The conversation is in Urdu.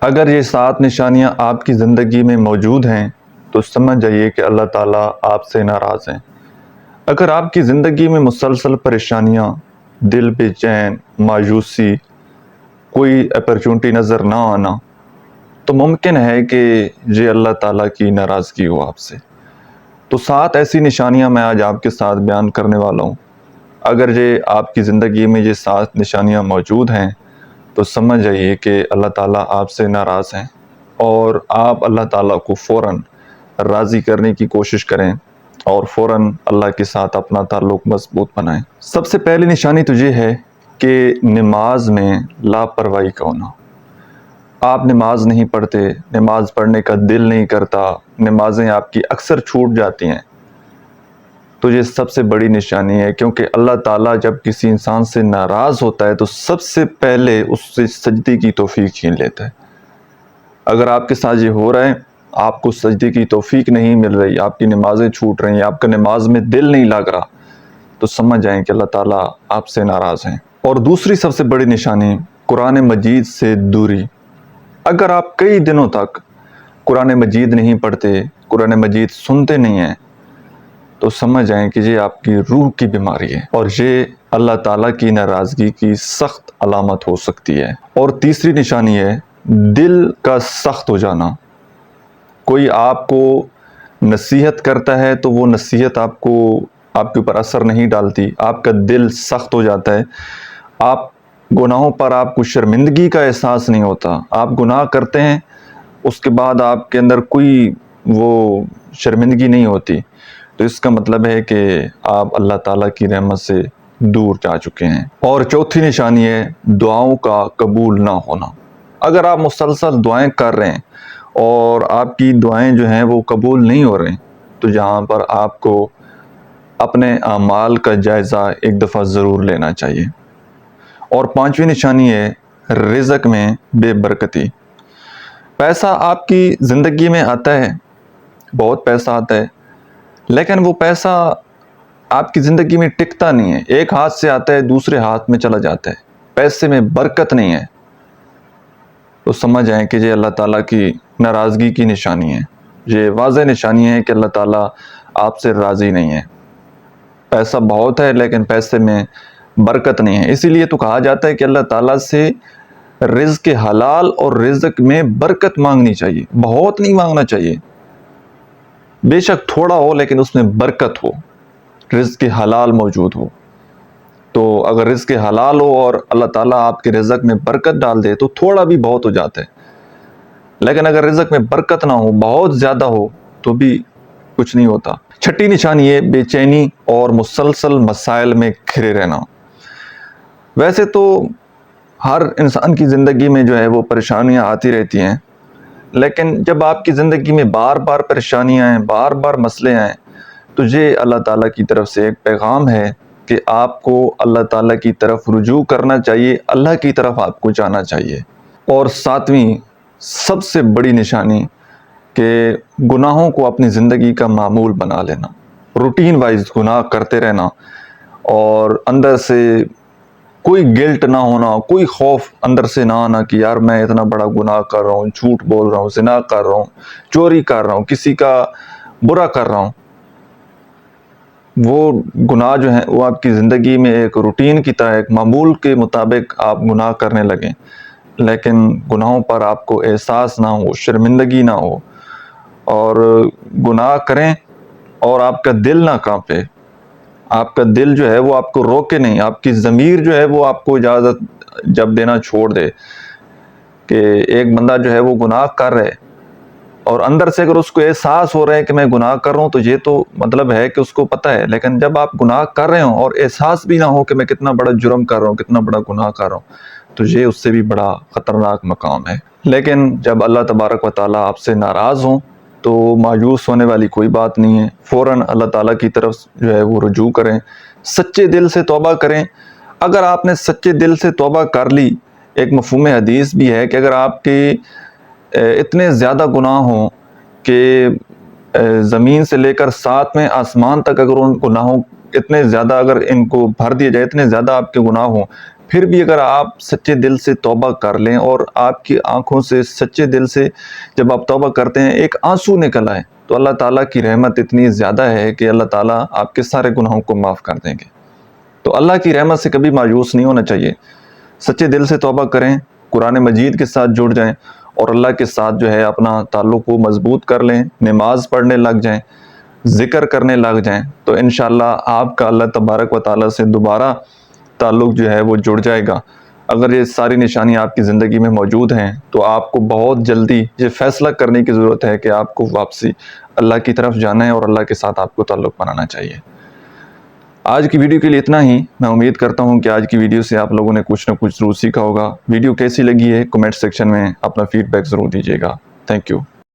اگر یہ 7 نشانیاں آپ کی زندگی میں موجود ہیں تو سمجھ جائیے کہ اللہ تعالیٰ آپ سے ناراض ہیں۔ اگر آپ کی زندگی میں مسلسل پریشانیاں، دل بے چین، مایوسی، کوئی اپرچونٹی نظر نہ آنا، تو ممکن ہے کہ یہ اللہ تعالیٰ کی ناراضگی ہو آپ سے۔ تو 7 ایسی نشانیاں میں آج آپ کے ساتھ بیان کرنے والا ہوں۔ اگر یہ آپ کی زندگی میں یہ 7 نشانیاں موجود ہیں تو سمجھ جائیے کہ اللہ تعالیٰ آپ سے ناراض ہیں، اور آپ اللہ تعالیٰ کو فوراً راضی کرنے کی کوشش کریں اور فوراً اللہ کے ساتھ اپنا تعلق مضبوط بنائیں۔ سب سے پہلی نشانی تو یہ ہے کہ نماز میں لاپرواہی کا ہونا۔ آپ نماز نہیں پڑھتے، نماز پڑھنے کا دل نہیں کرتا، نمازیں آپ کی اکثر چھوٹ جاتی ہیں، تو یہ سب سے بڑی نشانی ہے، کیونکہ اللہ تعالیٰ جب کسی انسان سے ناراض ہوتا ہے تو سب سے پہلے اس سے سجدے کی توفیق چھین لیتا ہے۔ اگر آپ کے ساتھ یہ ہو رہا ہے، آپ کو سجدے کی توفیق نہیں مل رہی، آپ کی نمازیں چھوٹ رہی ہیں، آپ کا نماز میں دل نہیں لگ رہا، تو سمجھ جائیں کہ اللہ تعالیٰ آپ سے ناراض ہیں۔ اور دوسری سب سے بڑی نشانی قرآن مجید سے دوری۔ اگر آپ کئی دنوں تک قرآن مجید نہیں پڑھتے، قرآن مجید سنتے نہیں ہیں، تو سمجھ جائیں کہ یہ آپ کی روح کی بیماری ہے، اور یہ اللہ تعالیٰ کی ناراضگی کی سخت علامت ہو سکتی ہے۔ اور تیسری نشانی ہے دل کا سخت ہو جانا۔ کوئی آپ کو نصیحت کرتا ہے تو وہ نصیحت آپ کے اوپر اثر نہیں ڈالتی، آپ کا دل سخت ہو جاتا ہے، آپ گناہوں پر آپ کو شرمندگی کا احساس نہیں ہوتا، آپ گناہ کرتے ہیں اس کے بعد آپ کے اندر کوئی وہ شرمندگی نہیں ہوتی، تو اس کا مطلب ہے کہ آپ اللہ تعالیٰ کی رحمت سے دور جا چکے ہیں۔ اور چوتھی نشانی ہے دعاؤں کا قبول نہ ہونا۔ اگر آپ مسلسل دعائیں کر رہے ہیں اور آپ کی دعائیں جو ہیں وہ قبول نہیں ہو رہے ہیں، تو یہاں پر آپ کو اپنے اعمال کا جائزہ ایک دفعہ ضرور لینا چاہیے۔ اور پانچویں نشانی ہے رزق میں بے برکتی۔ پیسہ آپ کی زندگی میں آتا ہے، بہت پیسہ آتا ہے، لیکن وہ پیسہ آپ کی زندگی میں ٹکتا نہیں ہے، ایک ہاتھ سے آتا ہے دوسرے ہاتھ میں چلا جاتا ہے، پیسے میں برکت نہیں ہے، تو سمجھ جائیں کہ یہ اللہ تعالیٰ کی ناراضگی کی نشانی ہے، یہ واضح نشانی ہے کہ اللہ تعالیٰ آپ سے راضی نہیں ہے۔ پیسہ بہت ہے لیکن پیسے میں برکت نہیں ہے، اسی لیے تو کہا جاتا ہے کہ اللہ تعالیٰ سے رزق حلال اور رزق میں برکت مانگنی چاہیے، بہت نہیں مانگنا چاہیے، بے شک تھوڑا ہو لیکن اس میں برکت ہو، رزق حلال موجود ہو۔ تو اگر رزق حلال ہو اور اللہ تعالیٰ آپ کے رزق میں برکت ڈال دے تو تھوڑا بھی بہت ہو جاتا ہے، لیکن اگر رزق میں برکت نہ ہو، بہت زیادہ ہو، تو بھی کچھ نہیں ہوتا۔ چھٹی نشانی ہے بے چینی اور مسلسل مسائل میں گھرے رہنا۔ ویسے تو ہر انسان کی زندگی میں جو ہے وہ پریشانیاں آتی رہتی ہیں، لیکن جب آپ کی زندگی میں بار بار پریشانیاں ہیں، بار بار مسئلے ہیں، تو یہ اللہ تعالیٰ کی طرف سے ایک پیغام ہے کہ آپ کو اللہ تعالیٰ کی طرف رجوع کرنا چاہیے، اللہ کی طرف آپ کو جانا چاہیے۔ اور ساتویں سب سے بڑی نشانی کہ گناہوں کو اپنی زندگی کا معمول بنا لینا، روٹین وائز گناہ کرتے رہنا، اور اندر سے کوئی گلٹ نہ ہونا، کوئی خوف اندر سے نہ آنا کہ یار میں اتنا بڑا گناہ کر رہا ہوں، جھوٹ بول رہا ہوں، زنا کر رہا ہوں، چوری کر رہا ہوں، کسی کا برا کر رہا ہوں۔ وہ گناہ جو ہیں وہ آپ کی زندگی میں ایک روٹین کی طرح، ایک معمول کے مطابق آپ گناہ کرنے لگیں، لیکن گناہوں پر آپ کو احساس نہ ہو، شرمندگی نہ ہو، اور گناہ کریں اور آپ کا دل نہ کانپے، آپ کا دل جو ہے وہ آپ کو روکے نہیں، آپ کی ضمیر جو ہے وہ آپ کو اجازت جب دینا چھوڑ دے کہ ایک بندہ جو ہے وہ گناہ کر رہے، اور اندر سے اگر اس کو احساس ہو رہا ہے کہ میں گناہ کر رہا ہوں تو یہ تو مطلب ہے کہ اس کو پتہ ہے، لیکن جب آپ گناہ کر رہے ہوں اور احساس بھی نہ ہو کہ میں کتنا بڑا جرم کر رہا ہوں، کتنا بڑا گناہ کر رہا ہوں، تو یہ اس سے بھی بڑا خطرناک مقام ہے۔ لیکن جب اللہ تبارک و تعالیٰ آپ سے ناراض ہوں تو مایوس ہونے والی کوئی بات نہیں ہے، فوراً اللہ تعالیٰ کی طرف جو ہے وہ رجوع کریں، سچے دل سے توبہ کریں۔ اگر آپ نے سچے دل سے توبہ کر لی، ایک مفہوم حدیث بھی ہے کہ اگر آپ کے اتنے زیادہ گناہ ہوں کہ زمین سے لے کر 7ویں آسمان تک اگر ان گناہوں اتنے زیادہ اگر ان کو بھر دیا جائے، اتنے زیادہ آپ کے گناہ ہوں پھر بھی اگر آپ سچے دل سے توبہ کر لیں اور آپ کی آنکھوں سے سچے دل سے جب آپ توبہ کرتے ہیں ایک آنسو نکل آئے تو اللہ تعالیٰ کی رحمت اتنی زیادہ ہے کہ اللہ تعالیٰ آپ کے سارے گناہوں کو معاف کر دیں گے۔ تو اللہ کی رحمت سے کبھی مایوس نہیں ہونا چاہیے، سچے دل سے توبہ کریں، قرآن مجید کے ساتھ جڑ جائیں اور اللہ کے ساتھ جو ہے اپنا تعلق کو مضبوط کر لیں، نماز پڑھنے لگ جائیں، ذکر کرنے لگ جائیں، تو انشاءاللہ آپ کا اللہ تبارک و تعالیٰ سے دوبارہ تعلق جو ہے وہ جڑ جائے گا۔ اگر یہ ساری نشانیاں آپ کی زندگی میں موجود ہیں تو آپ کو بہت جلدی یہ فیصلہ کرنے کی ضرورت ہے کہ آپ کو واپسی اللہ کی طرف جانا ہے اور اللہ کے ساتھ آپ کو تعلق بنانا چاہیے۔ آج کی ویڈیو کے لیے اتنا ہی۔ میں امید کرتا ہوں کہ آج کی ویڈیو سے آپ لوگوں نے کچھ نہ کچھ ضرور سیکھا ہوگا۔ ویڈیو کیسی لگی ہے کمنٹ سیکشن میں اپنا فیڈ بیک ضرور دیجیے گا۔ Thank you.